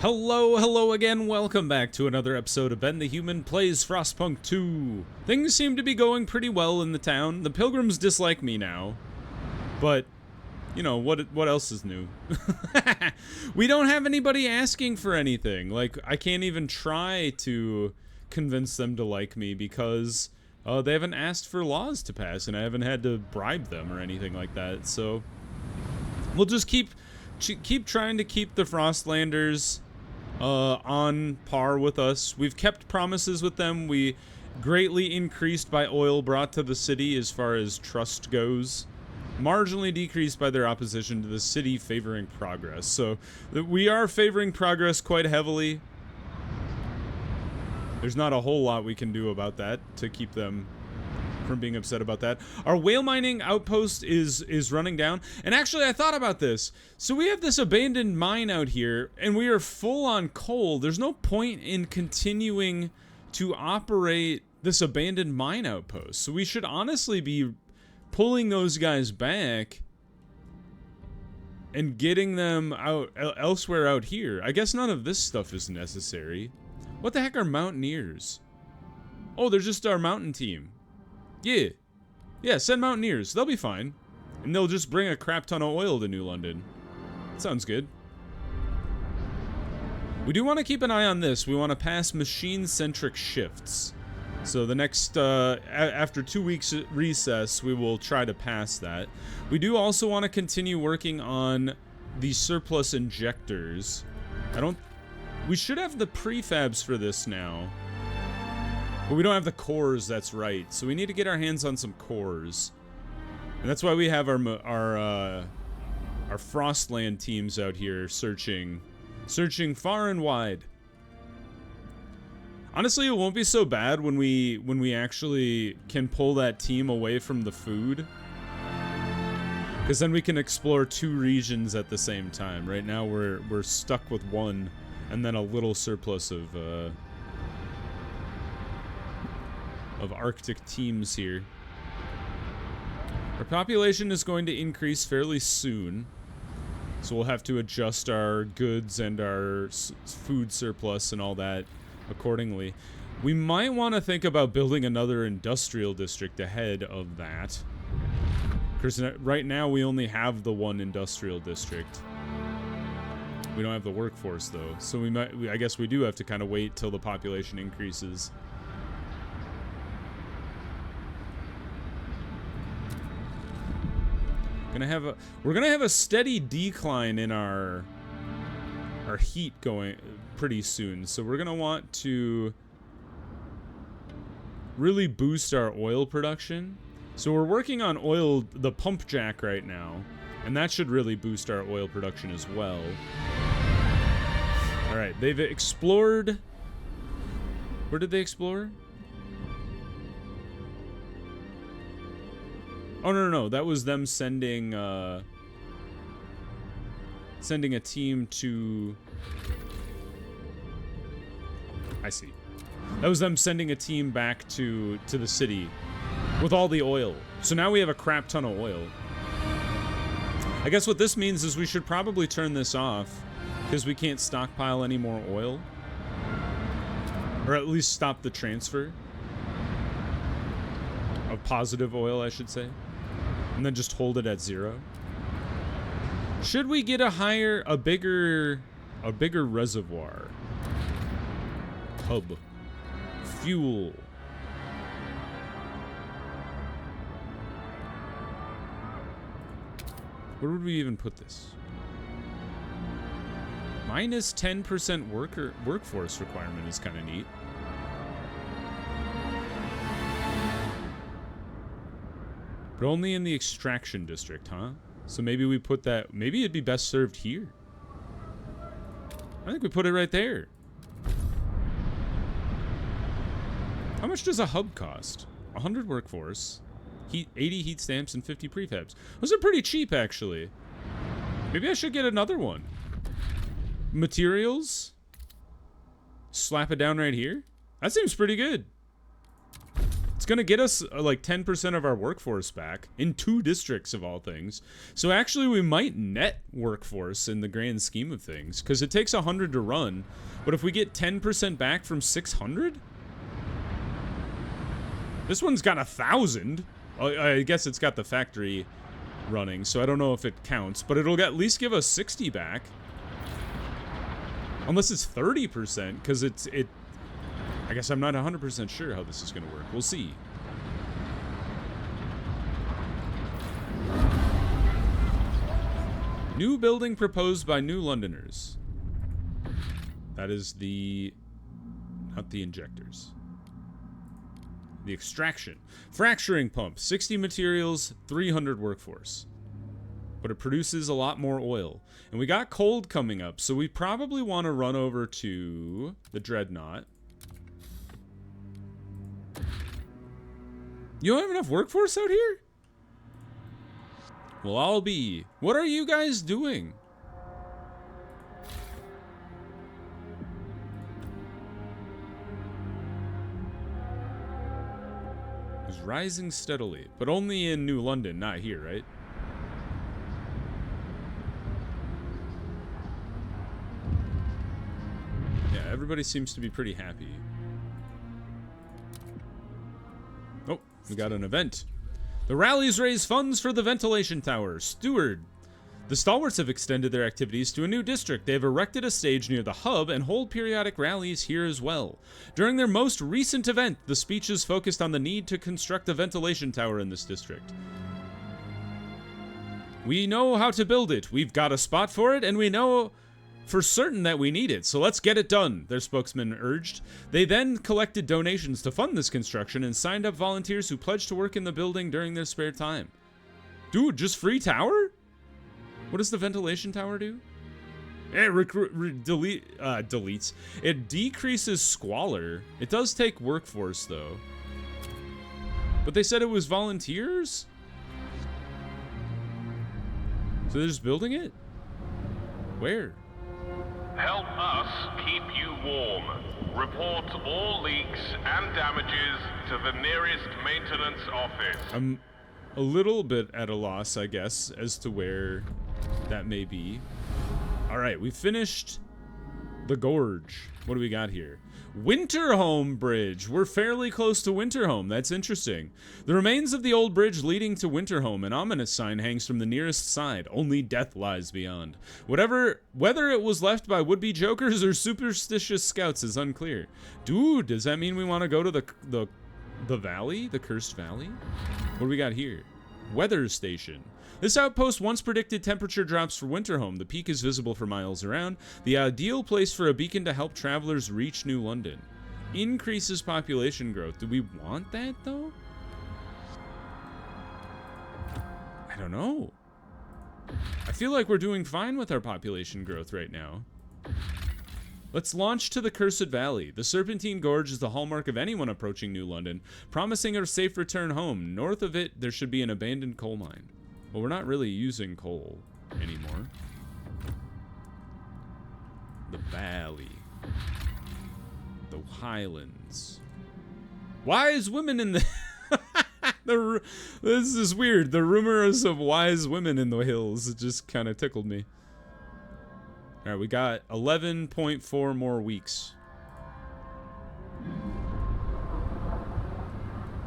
Hello again, welcome back to another episode of Ben the Human Plays Frostpunk 2. Things seem to be going pretty well in the town. The pilgrims dislike me now, but, you know, what else is new? We don't have anybody asking for anything. Like, I can't even try to convince them to like me because they haven't asked for laws to pass, and I haven't had to bribe them or anything like that, so we'll just keep trying to keep the Frostlanders on par with us. We've kept promises with them. We greatly increased by oil brought to the city as far as trust goes. Marginally decreased by their opposition to the city favoring progress. So we are favoring progress quite heavily. There's not a whole lot we can do about that to keep them from being upset about that. Our whale mining outpost is running down, and actually I thought about this. So we have this abandoned mine out here, and we are full on coal. There's no point in continuing to operate this abandoned mine outpost. So we should honestly be pulling those guys back and getting them out elsewhere out here. I guess none of this stuff is necessary. What the heck are mountaineers? Oh, they're just our mountain team. Yeah, send mountaineers. They'll be fine. And they'll just bring a crap ton of oil to New London. Sounds good. We do want to keep an eye on this. We want to pass machine-centric shifts. So the next, after 2 weeks recess, we will try to pass that. We do also want to continue working on the surplus injectors. We should have the prefabs for this now. But we don't have the cores, that's right. So we need to get our hands on some cores. And that's why we have our Frostland teams out here searching far and wide. Honestly, it won't be so bad when we actually can pull that team away from the food. Because then we can explore 2 regions at the same time. Right now we're stuck with 1 and then a little surplus of Arctic teams here. Our population is going to increase fairly soon, so we'll have to adjust our goods and our food surplus and all that accordingly. We might want to think about building another industrial district ahead of that, because right now we only have the 1 industrial district. We don't have the workforce though, so I guess we do have to kind of wait till the population increases. We're gonna have a steady decline in our heat going pretty soon, so we're gonna want to really boost our oil production. So we're working on the pump jack right now, and that should really boost our oil production as well. All right, they've explored. Where did they explore? Oh, no, that was them sending a team to... I see. That was them sending a team back to the city with all the oil. So now we have a crap ton of oil. I guess what this means is we should probably turn this off, because we can't stockpile any more oil. Or at least stop the transfer of positive oil, I should say. And then just hold it at 0. Should we get a bigger reservoir? Hub. Fuel. Where would we even put this? Minus 10% workforce requirement is kind of neat. But only in the extraction district, huh? So maybe we put that... Maybe it'd be best served here. I think we put it right there. How much does a hub cost? 100 workforce, 80 heat stamps, and 50 prefabs. Those are pretty cheap, actually. Maybe I should get another one. Materials? Slap it down right here? That seems pretty good. Let's gonna get us like 10% of our workforce back in 2 districts of all things. So actually we might net workforce in the grand scheme of things, because it takes 100 to run. But if we get 10% back from 600, this one's got 1,000. I guess it's got the factory running, so I don't know if it counts, but it'll at least give us 60 back. Unless it's 30%, because I guess I'm not 100% sure how this is going to work. We'll see. New building proposed by New Londoners. That is not the injectors. The extraction. Fracturing pump. 60 materials, 300 workforce. But it produces a lot more oil. And we got cold coming up, so we probably want to run over to the Dreadnought. You don't have enough workforce out here? Well, I'll be. What are you guys doing? It's rising steadily, but only in New London, not here, right? Yeah, everybody seems to be pretty happy. Oh, we got an event. The rallies raise funds for the ventilation tower. Steward. The stalwarts have extended their activities to a new district. They have erected a stage near the hub and hold periodic rallies here as well. During their most recent event, the speeches focused on the need to construct a ventilation tower in this district. We know how to build it. We've got a spot for it, and we know for certain that we need it, so let's get it done, their spokesman urged. They then collected donations to fund this construction and signed up volunteers who pledged to work in the building during their spare time. Dude, just free tower? What does the ventilation tower do? It deletes. It decreases squalor. It does take workforce, though. But they said it was volunteers? So they're just building it? Where? Help us keep you warm. Report all leaks and damages to the nearest maintenance office. I'm a little bit at a loss, I guess, as to where that may be. All right, we finished the gorge. What do we got here? Winterhome Bridge. We're fairly close to Winterhome. That's interesting. The remains of the old bridge leading to Winterhome, an ominous sign hangs from the nearest side. Only death lies beyond. Whether it was left by would-be jokers or superstitious scouts is unclear. Dude, does that mean we want to go to the valley? The cursed valley? What do we got here? Weather station. This outpost once predicted temperature drops for Winterhome. The peak is visible for miles around. The ideal place for a beacon to help travelers reach New London. Increases population growth. Do we want that, though? I don't know. I feel like we're doing fine with our population growth right now. Let's launch to the Cursed Valley. The Serpentine Gorge is the hallmark of anyone approaching New London, promising a safe return home. North of it, there should be an abandoned coal mine. Well, we're not really using coal anymore. The valley. The highlands. Wise women in the... This is weird. The rumors of wise women in the hills. It just kind of tickled me. Alright, we got 11.4 more weeks.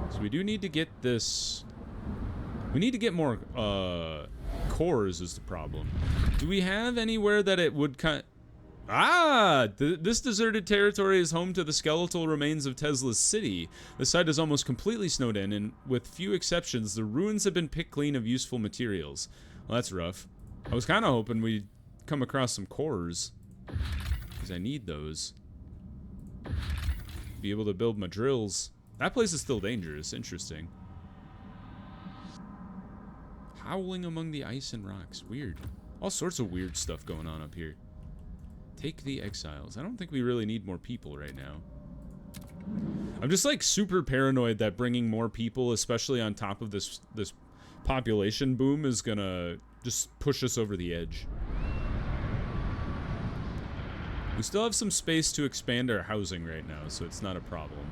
So we do need to get this... We need to get more cores is the problem. Do we have anywhere that it would this deserted territory is home to the skeletal remains of Tesla's city. The site is almost completely snowed in, and with few exceptions, the ruins have been picked clean of useful materials. Well, that's rough. I was kind of hoping we'd come across some cores, because I need those. Be able to build my drills. That place is still dangerous. Interesting. Howling among the ice and rocks. Weird. All sorts of weird stuff going on up here. Take the exiles. I don't think we really need more people right now. I'm just like super paranoid that bringing more people, especially on top of this population boom, is gonna just push us over the edge. We still have some space to expand our housing right now, so it's not a problem.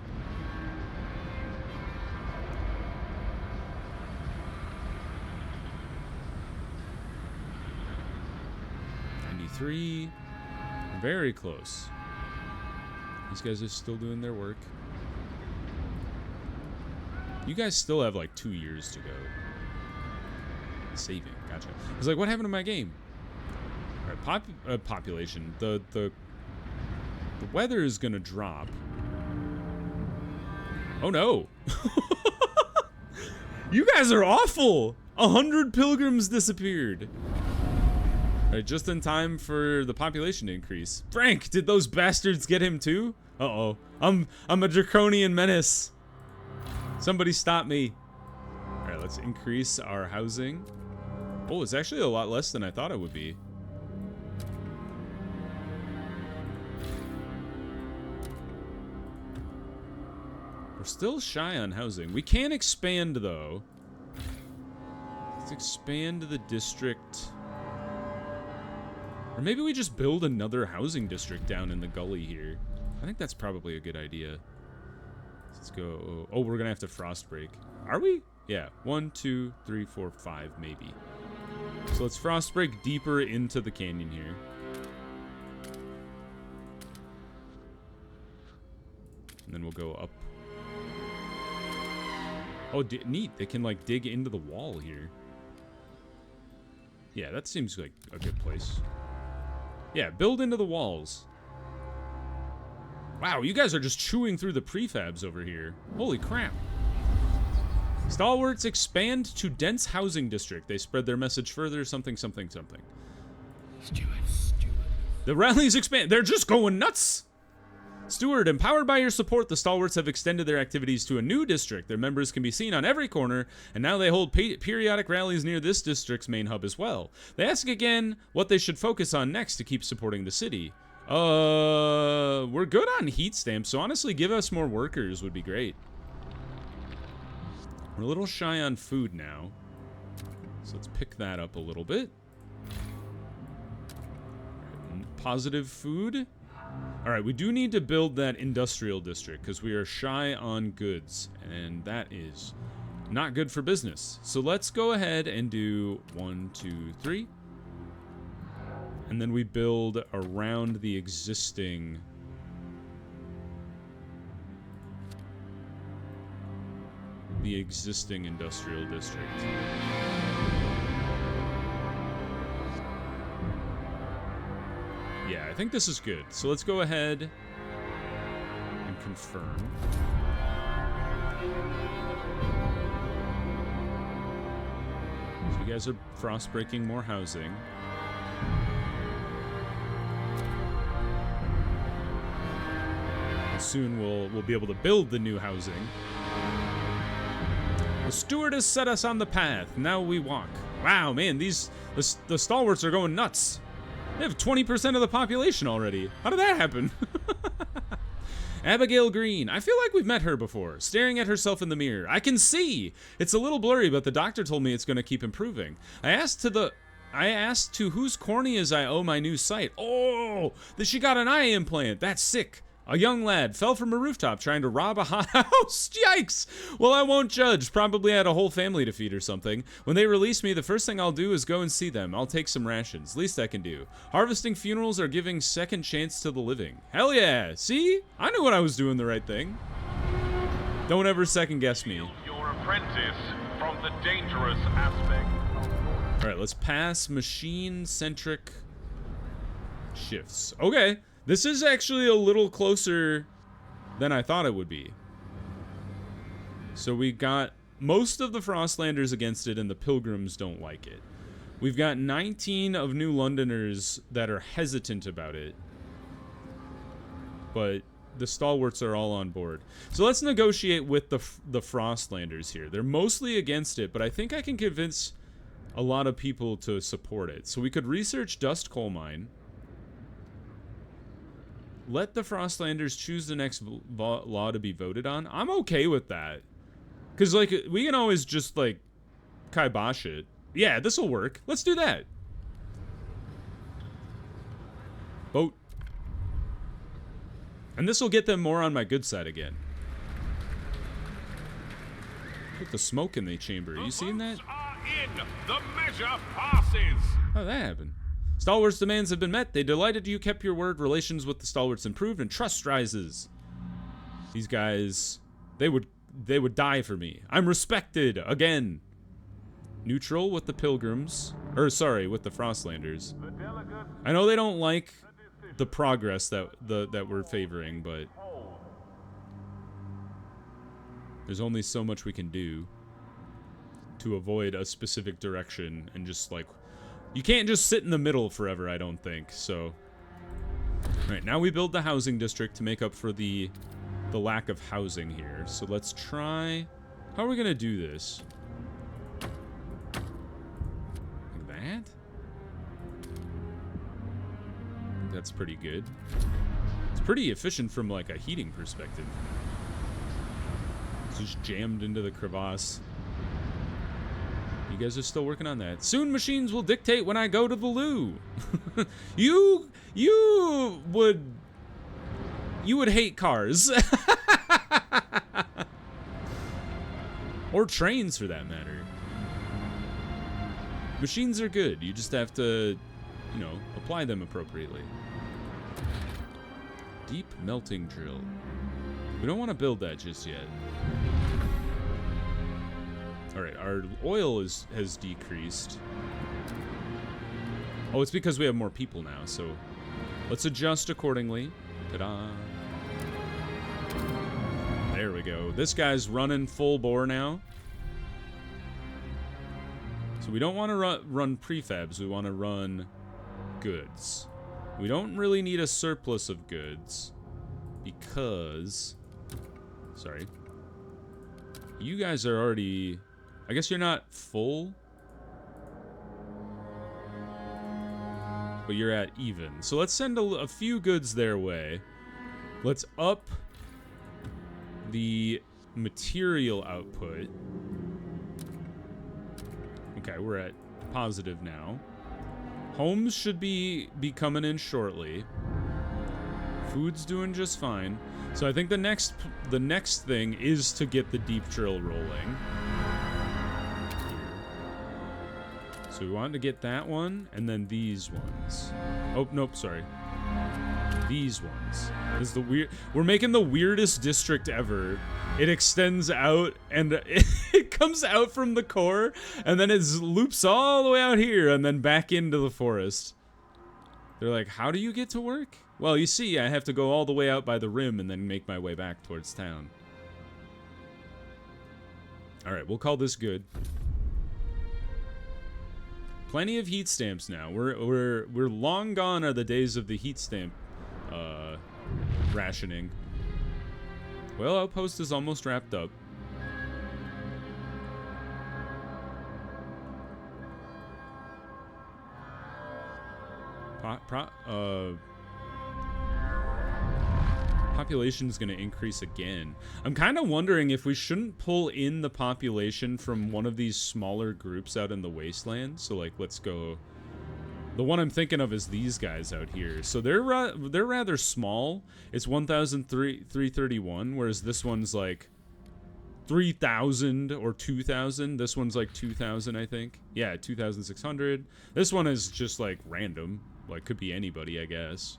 3. Very close. These guys are still doing their work. You guys still have like 2 years to go. Saving, gotcha. I was like, what happened to my game? All right, population. The weather is gonna drop. Oh no! You guys are awful! 100 pilgrims disappeared. All right, just in time for the population increase. Frank, did those bastards get him too? Uh-oh. I'm a draconian menace. Somebody stop me. All right, let's increase our housing. Oh, it's actually a lot less than I thought it would be. We're still shy on housing. We can expand, though. Let's expand the district. Or maybe we just build another housing district down in the gully here. I think that's probably a good idea. Let's go. Oh, we're gonna have to frost break. Are we? Yeah. 1, 2, 3, 4, 5, maybe. So let's frost break deeper into the canyon here. And then we'll go up. Oh, neat. They can, like, dig into the wall here. Yeah, that seems like a good place. Yeah, build into the walls. Wow, you guys are just chewing through the prefabs over here. Holy crap. Stalwarts expand to dense housing district. They spread their message further, something, something, something. Steward. The rallies expand. They're just going nuts. Steward, empowered by your support, the Stalwarts have extended their activities to a new district. Their members can be seen on every corner, and now they hold periodic rallies near this district's main hub as well. They ask again what they should focus on next to keep supporting the city. We're good on heat stamps, so honestly, give us more workers would be great. We're a little shy on food now, so let's pick that up a little bit. Positive food. All right, we do need to build that industrial district because we are shy on goods, and that is not good for business. So let's go ahead and do 1, 2, 3. And then we build around the existing industrial district. Yeah, I think this is good. So let's go ahead and confirm. So you guys are frost breaking more housing. Soon we'll be able to build the new housing. The steward has set us on the path. Now we walk. Wow, man, the stalwarts are going nuts. They have 20% of the population already. How did that happen? Abigail Green. I feel like we've met her before. Staring at herself in the mirror. I can see. It's a little blurry, but the doctor told me it's going to keep improving. I asked to whose corneas I owe my new sight. Oh, that she got an eye implant. That's sick. A young lad fell from a rooftop trying to rob a hot house. Yikes! Well, I won't judge. Probably had a whole family to feed or something. When they release me, the first thing I'll do is go and see them. I'll take some rations. Least I can do. Harvesting funerals are giving second chance to the living. Hell yeah! See? I knew when I was doing the right thing. Don't ever second guess me. Your apprentice from the dangerous aspect. All right, let's pass machine-centric shifts. Okay. This is actually a little closer than I thought it would be. So we got most of the Frostlanders against it, and the Pilgrims don't like it. We've got 19 of New Londoners that are hesitant about it. But the Stalwarts are all on board. So let's negotiate with the Frostlanders here. They're mostly against it, but I think I can convince a lot of people to support it. So we could research Dust Coal Mine. Let the Frostlanders choose the next law to be voted on. I'm okay with that. Because, like, we can always just, like, kibosh it. Yeah, this will work. Let's do that. Vote. And this will get them more on my good side again. Put the smoke in the chamber. Are you seeing that? Are in. The measure passes. How'd that happen? Stalwarts' demands have been met. They delighted you kept your word. Relations with the Stalwarts improved and trust rises. These guys, they would die for me. I'm respected again. Neutral with the Pilgrims. Or sorry, with the Frostlanders. I know they don't like the progress that we're favoring, but there's only so much we can do to avoid a specific direction and just like you can't just sit in the middle forever, I don't think. So alright, now we build the housing district to make up for the lack of housing here. So let's try, how are we gonna do this? Like that? That's pretty good. It's pretty efficient from like a heating perspective. It's just jammed into the crevasse. You guys are still working on that. Soon machines will dictate when I go to the loo. you would hate cars. Or trains for that matter. Machines are good. You just have to, you know, apply them appropriately. Deep melting drill. We don't want to build that just yet. Alright, our oil has decreased. Oh, it's because we have more people now, so let's adjust accordingly. Ta-da. There we go. This guy's running full bore now. So we don't want to run prefabs, we want to run goods. We don't really need a surplus of goods because... Sorry. You guys are already... I guess you're not full. But you're at even. So let's send a few goods their way. Let's up the material output. Okay, we're at positive now. Homes should be coming in shortly. Food's doing just fine. So I think the next thing is to get the deep drill rolling. So we want to get that one, and then these ones. Oh, nope, sorry. These ones. This is the weird... We're making the weirdest district ever. It extends out, and it comes out from the core, and then it loops all the way out here, and then back into the forest. They're like, how do you get to work? Well, you see, I have to go all the way out by the rim and then make my way back towards town. Alright, we'll call this good. Plenty of heat stamps now. We're long gone are the days of the heat stamp rationing. Well, outpost is almost wrapped up. Population's gonna increase again. I'm kind of wondering if we shouldn't pull in the population from one of these smaller groups out in the wasteland. So like, let's go. The one I'm thinking of is these guys out here. So they're rather small. It's 1,331, whereas this one's like 3,000 or 2,000. This one's like 2,000, I think. Yeah, 2,600. This one is just like random. Like, could be anybody, I guess.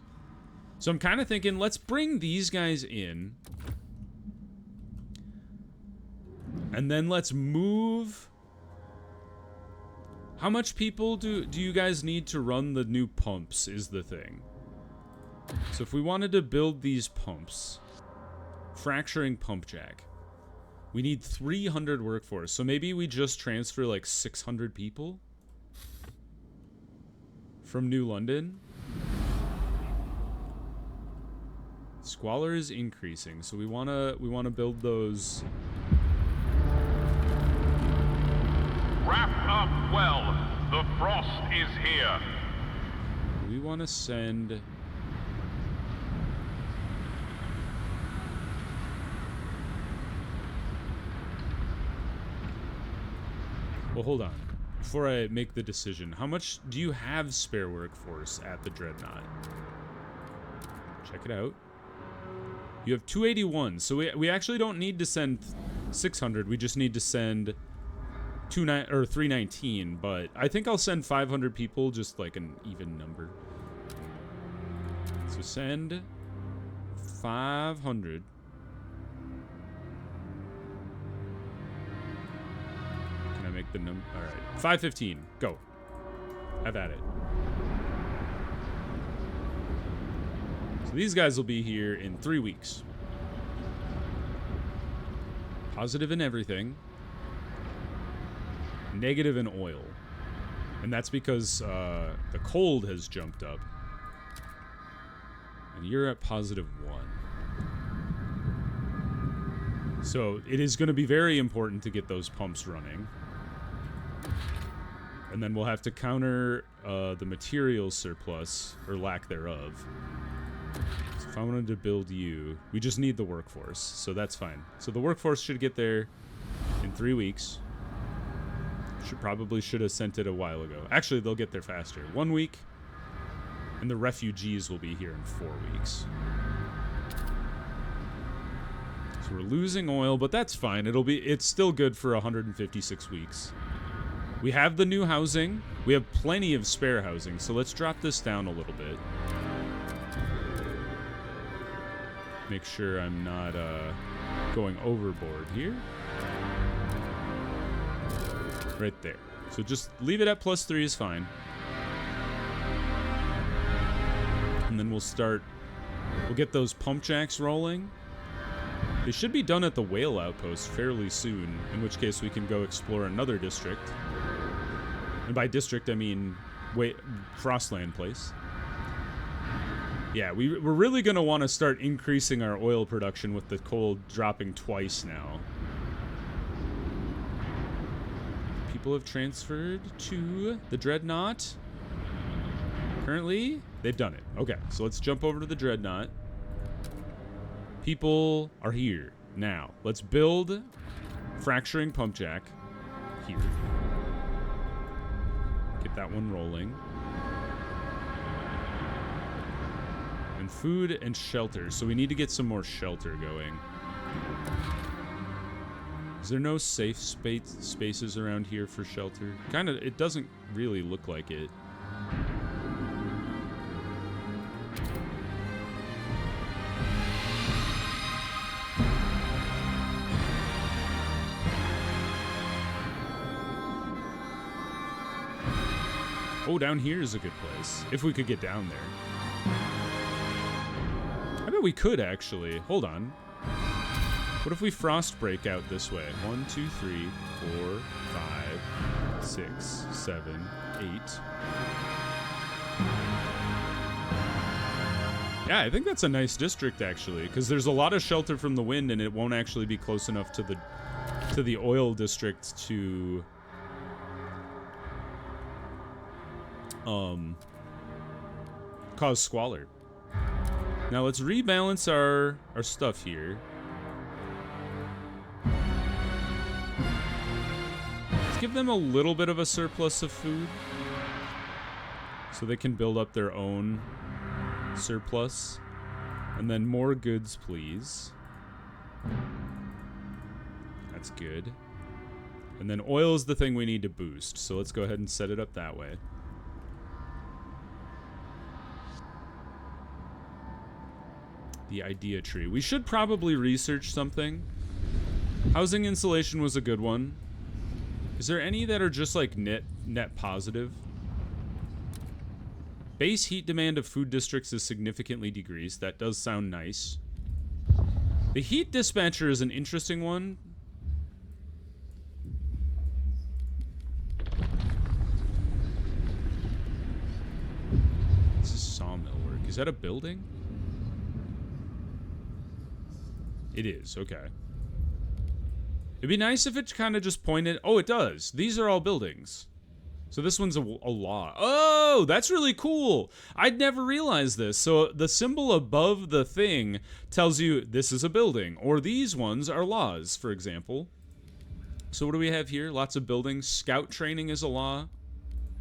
So I'm kind of thinking, let's bring these guys in. And then let's move... How much people do you guys need to run the new pumps is the thing. So if we wanted to build these pumps, fracturing pump jack, we need 300 workforce. So maybe we just transfer like 600 people from New London. Squalor is increasing, so we wanna build those. Wrap up well. The frost is here. We want to send... Well, hold on. Before I make the decision, how much do you have spare workforce at the Dreadnought? Check it out. You have 281, so we actually don't need to send 600, we just need to send 319, but I think I'll send 500 people, just like an even number. So send 500. Can I make the number? All right, 515. Go. Have at it. So these guys will be here in 3 weeks. Positive in everything. Negative in oil. And that's because the cold has jumped up. And you're at +1. So it is going to be very important to get those pumps running. And then we'll have to counter the material surplus, or lack thereof. So if I wanted to build you, we just need the workforce, so that's fine. So the workforce should get there in 3 weeks. Should have sent it a while ago. Actually, they'll get there faster. 1 week, and the refugees will be here in 4 weeks. So we're losing oil, but that's fine. It's still good for 156 weeks. We have the new housing. We have plenty of spare housing, so let's drop this down a little bit. Make sure I'm not going overboard here. Right there. So just leave it at +3 is fine. And then we'll get those pump jacks rolling. They should be done at the whale outpost fairly soon, in which case we can go explore another district. And by district, I mean Frostland place. Yeah, we're really going to want to start increasing our oil production with the coal dropping twice now. People have transferred to the Dreadnought. Currently, they've done it. Okay, so let's jump over to the Dreadnought. People are here now. Let's build fracturing pump jack here. Get that one rolling. And food and shelter. So we need to get some more shelter going. Is there no safe spaces around here for shelter? It doesn't really look like it. Oh, down here is a good place. If we could get down there. I bet we could, actually. Hold on. What if we frost break out this way? 1, 2, 3, 4, 5, 6, 7, 8. Yeah, I think that's a nice district, actually, because there's a lot of shelter from the wind, and it won't actually be close enough to the oil district to cause squalor. Now let's rebalance our stuff here. Let's give them a little bit of a surplus of food so they can build up their own surplus. And then more goods, please. That's good. And then oil is the thing we need to boost, so let's go ahead and set it up that way. The idea tree. We should probably research something. Housing insulation was a good one. Is there any that are just like net positive? Base heat demand of food districts is significantly decreased. That does sound nice. The heat dispatcher is an interesting one. This is sawmill work. Is that a building? It is, okay. It'd be nice if it kind of just pointed... Oh, it does. These are all buildings. So this one's a law. Oh, that's really cool. I'd never realized this. So the symbol above the thing tells you this is a building. Or these ones are laws, for example. So what do we have here? Lots of buildings. Scout training is a law.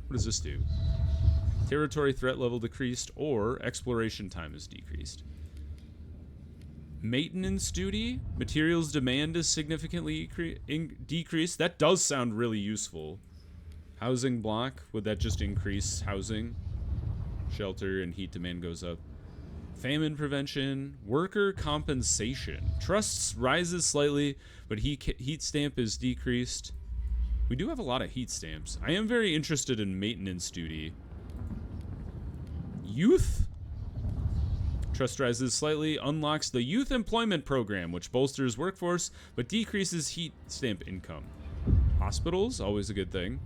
What does this do? Territory threat level decreased or exploration time is decreased. Maintenance duty. Materials demand is significantly decreased. That does sound really useful. Housing block. Would that just increase housing? Shelter and heat demand goes up. Famine prevention. Worker compensation. Trusts rises slightly, but heat stamp is decreased. We do have a lot of heat stamps. I am very interested in maintenance duty. Youth? Trust rises slightly, unlocks the Youth Employment Program, which bolsters workforce, but decreases heat stamp income. Hospitals, always a good thing.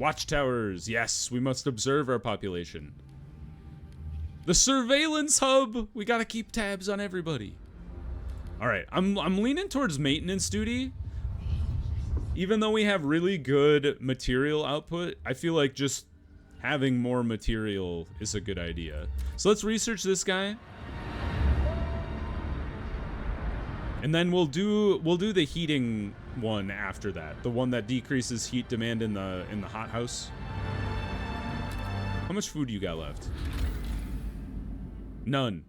Watchtowers, yes, we must observe our population. The surveillance hub, we gotta keep tabs on everybody. All right, I'm leaning towards maintenance duty. Even though we have really good material output, I feel like just having more material is a good idea. So let's research this guy. And then we'll do the heating one after that. The one that decreases heat demand in the hothouse. How much food you got left? None.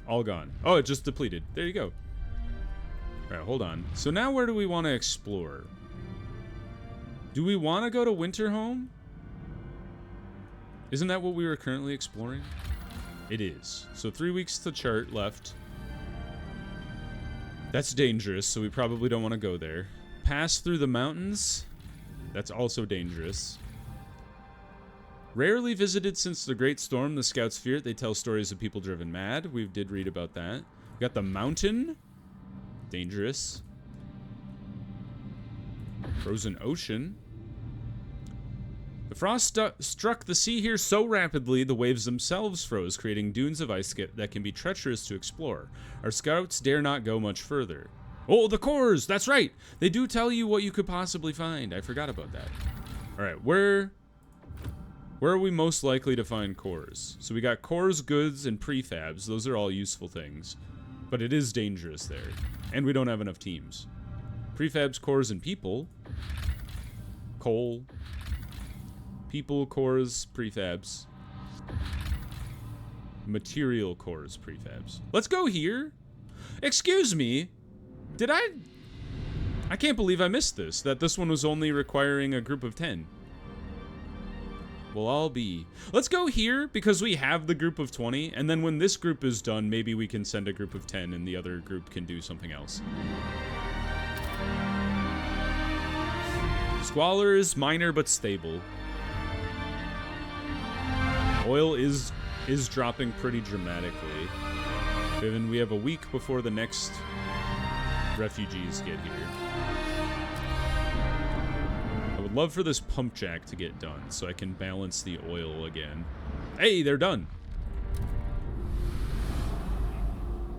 All gone. Oh, it just depleted. There you go. All right, hold on. So now where do we want to explore? Do we want to go to Winterhome? Isn't that what we were currently exploring? It is. So 3 weeks to chart left. That's dangerous, so we probably don't want to go there. Pass through the mountains. That's also dangerous. Rarely visited since the Great Storm, the scouts fear it. They tell stories of people driven mad. We did read about that. We got the mountain. Dangerous. Frozen ocean. The frost struck the sea here so rapidly, the waves themselves froze, creating dunes of ice that can be treacherous to explore. Our scouts dare not go much further. Oh, the cores! That's right! They do tell you what you could possibly find. I forgot about that. Alright, where are we most likely to find cores? So we got cores, goods, and prefabs. Those are all useful things. But it is dangerous there. And we don't have enough teams. Prefabs, cores, and people. Coal. People, cores, prefabs. Material cores, prefabs. Let's go here. Excuse me. Did I can't believe I missed this. That this one was only requiring a group of 10. We'll all be. Let's go here because we have the group of 20. And then when this group is done, maybe we can send a group of 10 and the other group can do something else. Squalor is minor but stable. Oil is dropping pretty dramatically. Given we have a week before the next refugees get here. I would love for this pump jack to get done so I can balance the oil again. Hey, they're done.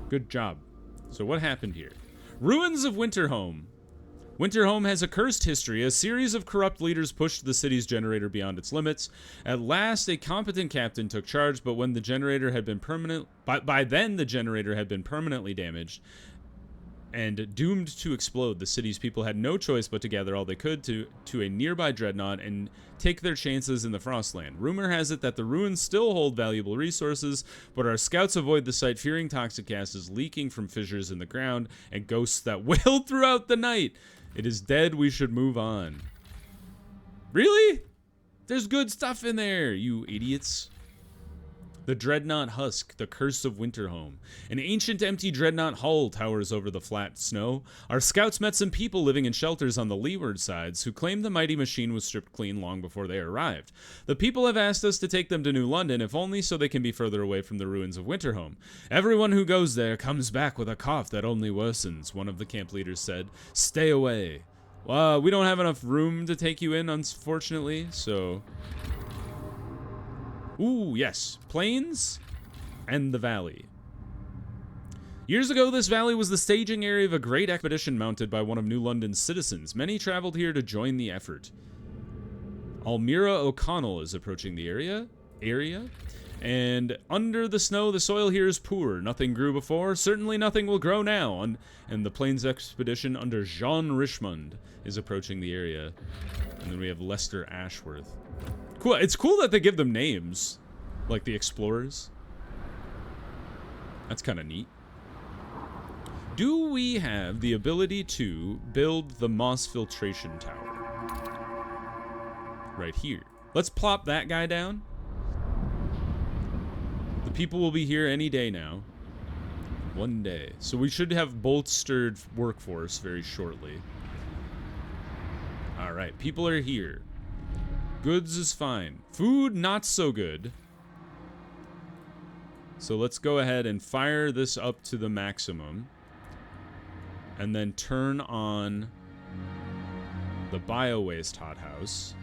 Good job. So what happened here? Ruins of Winterhome. Winterhome has a cursed history. A series of corrupt leaders pushed the city's generator beyond its limits. At last, a competent captain took charge, but when the generator had been by then the generator had been permanently damaged and doomed to explode. The city's people had no choice but to gather all they could to a nearby dreadnought and take their chances in the Frostland. Rumor has it that the ruins still hold valuable resources, but our scouts avoid the site, fearing toxic gases leaking from fissures in the ground and ghosts that wailed throughout the night. It is dead, we should move on. Really? There's good stuff in there, you idiots. The Dreadnought Husk, the Curse of Winterhome. An ancient empty dreadnought hull towers over the flat snow. Our scouts met some people living in shelters on the leeward sides who claimed the mighty machine was stripped clean long before they arrived. The people have asked us to take them to New London, if only so they can be further away from the ruins of Winterhome. Everyone who goes there comes back with a cough that only worsens, one of the camp leaders said. Stay away. We don't have enough room to take you in, unfortunately, so... Ooh, yes. Plains and the valley. Years ago, this valley was the staging area of a great expedition mounted by one of New London's citizens. Many traveled here to join the effort. Almira O'Connell is approaching the area. And under the snow, the soil here is poor. Nothing grew before. Certainly nothing will grow now. And the Plains expedition under Jean Richmond is approaching the area. And then we have Lester Ashworth. Cool. It's cool that they give them names, like the explorers. That's kind of neat. Do we have the ability to build the moss filtration tower? Right here. Let's plop that guy down. The people will be here any day now. One day. So we should have bolstered workforce very shortly. Alright, people are here. Goods is fine. Food, not so good. So let's go ahead and fire this up to the maximum. And then turn on the bio-waste hothouse.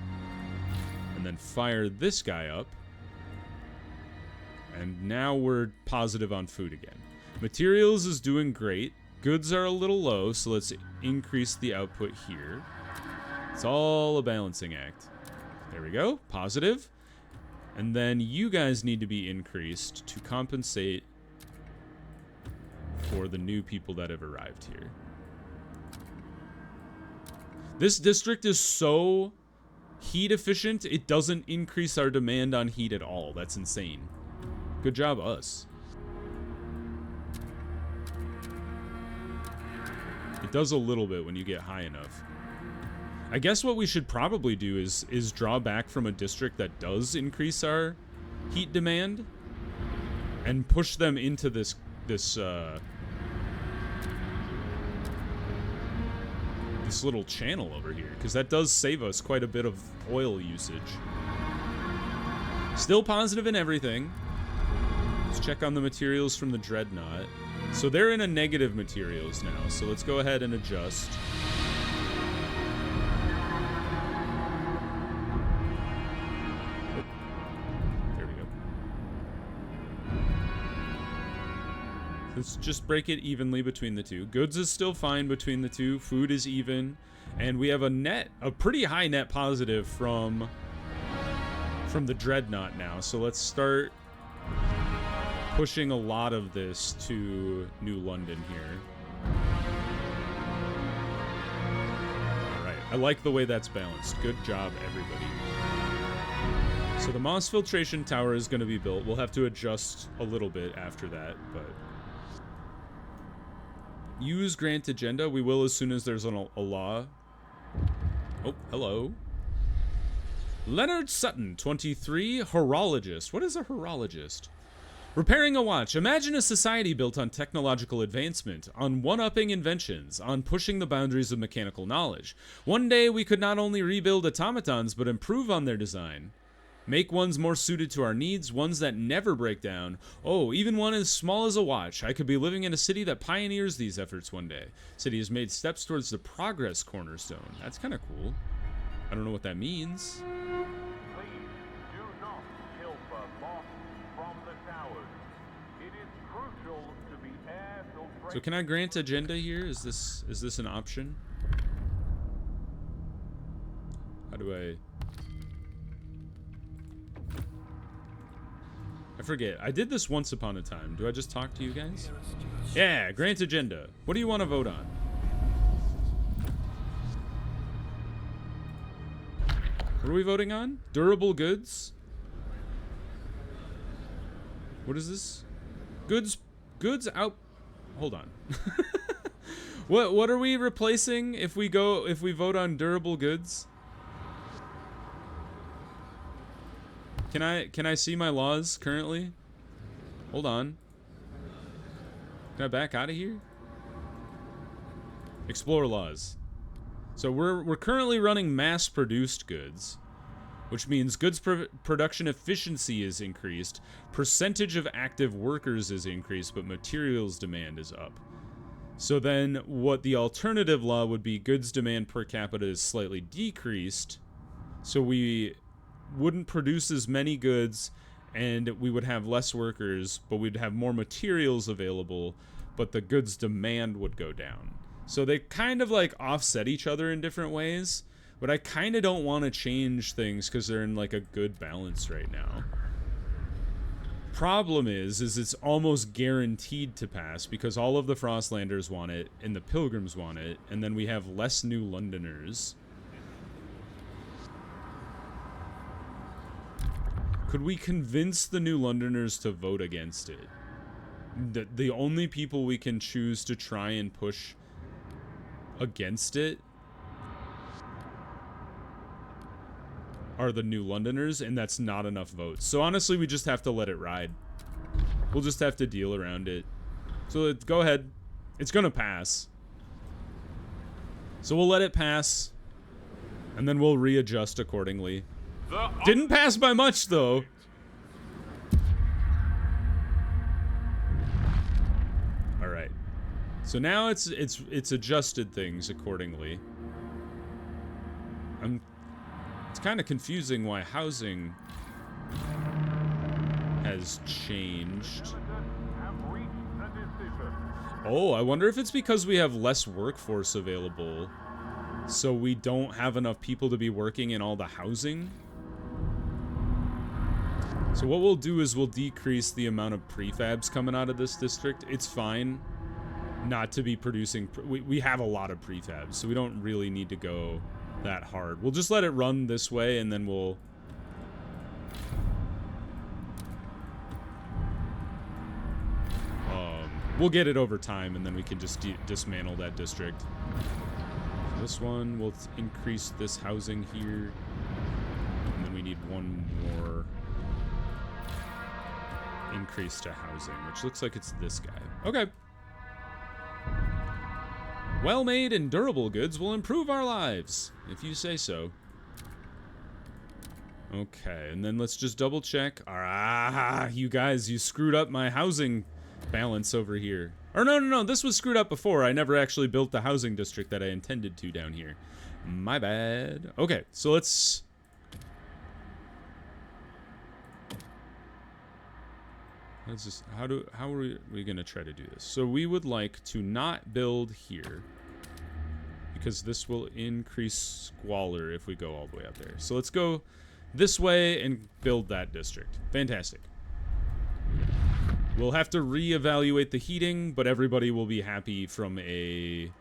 And then fire this guy up. And now we're positive on food again. Materials is doing great. Goods are a little low, so let's increase the output here. It's all a balancing act. There we go. Positive. And then you guys need to be increased to compensate for the new people that have arrived here. This district is so heat efficient, it doesn't increase our demand on heat at all. That's insane. Good job, us. It does a little bit when you get high enough. I guess what we should probably do is draw back from a district that does increase our heat demand and push them into this little channel over here, because that does save us quite a bit of oil usage. Still positive in everything. Let's check on the materials from the Dreadnought. So they're in a negative materials now, so let's go ahead and adjust. Oh, there we go. Let's just break it evenly between the two. Goods is still fine between the two. Food is even. And we have a pretty high net positive from the Dreadnought now. So let's start pushing a lot of this to New London here. Alright, I like the way that's balanced. Good job, everybody. So the moss filtration tower is going to be built. We'll have to adjust a little bit after that, but... Use grant agenda. We will as soon as there's a law. Oh, hello. Leonard Sutton, 23, horologist. What is a horologist? Repairing a watch. Imagine a society built on technological advancement, on one-upping inventions, on pushing the boundaries of mechanical knowledge. One day we could not only rebuild automatons, but improve on their design. Make ones more suited to our needs, ones that never break down. Oh, even one as small as a watch. I could be living in a city that pioneers these efforts one day. City has made steps towards the progress cornerstone. That's kind of cool. I don't know what that means. Please do not pilfer moss from the towers. It is crucial to be air filtration. So can I grant agenda here? Is this an option? How do I forget. I did this once upon a time. Do I just talk to you guys? Yeah, grant agenda. What do you want to vote on? What are we voting on? Durable goods? What is this? Goods out. Hold on. What are we replacing if we vote on durable goods? Can I see my laws currently? Hold on. Can I back out of here? Explore laws. So we're currently running mass-produced goods, which means goods production efficiency is increased, percentage of active workers is increased, but materials demand is up. So then what the alternative law would be, goods demand per capita is slightly decreased, so we wouldn't produce as many goods and we would have less workers, but we'd have more materials available, but the goods demand would go down. So they kind of like offset each other in different ways, but I kind of don't want to change things because they're in like a good balance right now. Problem is it's almost guaranteed to pass because all of the Frostlanders want it and the Pilgrims want it, and then we have less New Londoners. Could we convince the New Londoners to vote against it? The only people we can choose to try and push against it are the New Londoners, and that's not enough votes. So honestly, we just have to let it ride. We'll just have to deal around it. So go ahead. It's gonna pass. So we'll let it pass, and then we'll readjust accordingly. Didn't pass by much, though. All right. So now it's adjusted things accordingly. It's kind of confusing why housing has changed. Oh, I wonder if it's because we have less workforce available, so we don't have enough people to be working in all the housing. So what we'll do is we'll decrease the amount of prefabs coming out of this district. It's fine not to be producing. We have a lot of prefabs, so we don't really need to go that hard. We'll just let it run this way, and then we'll get it over time, and then we can just dismantle that district. So this one, we'll increase this housing here, and then we need one more increase to housing, which looks like it's this guy. Okay. Well-made and durable goods will improve our lives, if you say so. Okay, and then let's just double check. Ah, you guys, you screwed up my housing balance over here. Or no, this was screwed up before. I never actually built the housing district that I intended to down here. My bad. Okay, so let's just, how are we gonna try to do this? So we would like to not build here, because this will increase squalor if we go all the way up there. So let's go this way and build that district. Fantastic. We'll have to reevaluate the heating, but everybody will be happy from a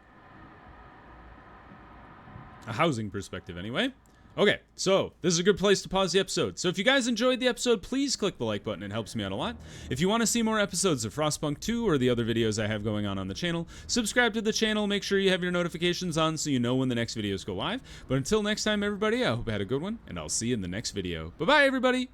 housing perspective anyway. Okay, so this is a good place to pause the episode. So if you guys enjoyed the episode, please click the like button. It helps me out a lot. If you want to see more episodes of Frostpunk 2 or the other videos I have going on the channel, subscribe to the channel. Make sure you have your notifications on so you know when the next videos go live. But until next time, everybody, I hope you had a good one, and I'll see you in the next video. Bye-bye, everybody!